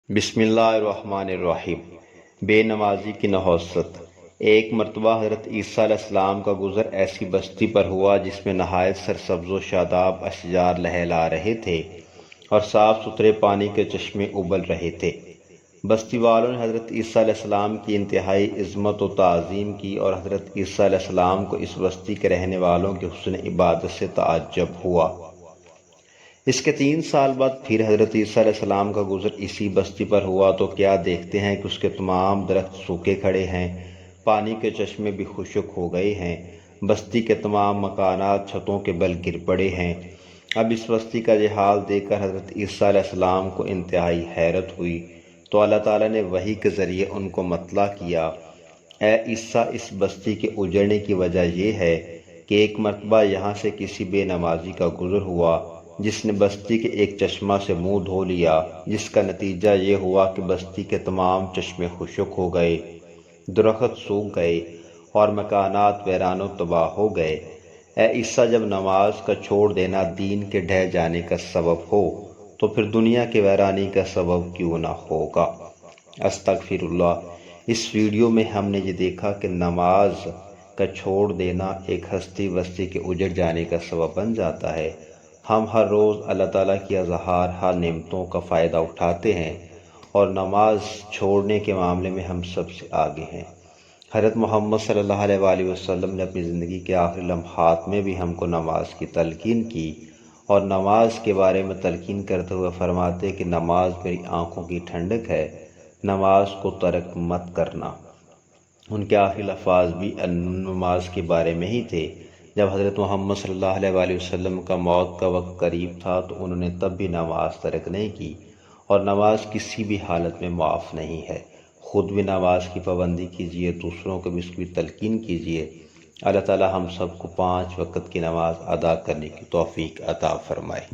بسم اللہ الرحمن الرحیم۔ بے نمازی کی نحوست۔ ایک مرتبہ حضرت عیسیٰ علیہ السلام کا گزر ایسی بستی پر ہوا جس میں نہایت سرسبز و شاداب اشجار لہلا رہے تھے اور صاف ستھرے پانی کے چشمے ابل رہے تھے۔ بستی والوں نے حضرت عیسیٰ علیہ السلام کی انتہائی عظمت و تعظیم کی اور حضرت عیسیٰ علیہ السلام کو اس بستی کے رہنے والوں کے حسن عبادت سے تعجب ہوا۔ اس کے 3 سال بعد پھر حضرت عیسیٰ علیہ السلام کا گزر اسی بستی پر ہوا تو کیا دیکھتے ہیں کہ اس کے تمام درخت سوکھے کھڑے ہیں، پانی کے چشمے بھی خشک ہو گئے ہیں، بستی کے تمام مکانات چھتوں کے بل گر پڑے ہیں۔ اب اس بستی کا یہ حال دیکھ کر حضرت عیسیٰ علیہ السلام کو انتہائی حیرت ہوئی تو اللہ تعالیٰ نے وحی کے ذریعے ان کو مطلع کیا، اے عیسیٰ، اس بستی کے اجڑنے کی وجہ یہ ہے کہ ایک مرتبہ یہاں سے کسی بے نمازی کا گزر ہوا جس نے بستی کے ایک چشمہ سے منہ دھو لیا، جس کا نتیجہ یہ ہوا کہ بستی کے تمام چشمے خشک ہو گئے، درخت سوکھ گئے اور مکانات ویران و تباہ ہو گئے۔ اے عیسیٰ، جب نماز کا چھوڑ دینا دین کے ڈھہ جانے کا سبب ہو تو پھر دنیا کی ویرانی کا سبب کیوں نہ ہوگا؟ استغفر اللہ۔ اس ویڈیو میں ہم نے یہ دیکھا کہ نماز کا چھوڑ دینا ایک ہستی بستی کے اجڑ جانے کا سبب بن جاتا ہے۔ ہم ہر روز اللہ تعالیٰ کی ہزار نعمتوں کا فائدہ اٹھاتے ہیں اور نماز چھوڑنے کے معاملے میں ہم سب سے آگے ہیں۔ حضرت محمد صلی اللہ علیہ وآلہ وسلم نے اپنی زندگی کے آخری لمحات میں بھی ہم کو نماز کی تلقین کی اور نماز کے بارے میں تلقین کرتے ہوئے فرماتے کہ نماز میری آنکھوں کی ٹھنڈک ہے، نماز کو ترک مت کرنا۔ ان کے آخری الفاظ بھی نماز کے بارے میں ہی تھے۔ جب حضرت محمد صلی اللہ علیہ وآلہ وسلم کا موت کا وقت قریب تھا تو انہوں نے تب بھی نماز ترک نہیں کی، اور نماز کسی بھی حالت میں معاف نہیں ہے۔ خود بھی نماز کی پابندی کیجیے، دوسروں کو بھی اس کی تلقین کیجیے۔ اللہ تعالی ہم سب کو 5 وقت کی نماز ادا کرنے کی توفیق عطا فرمائے۔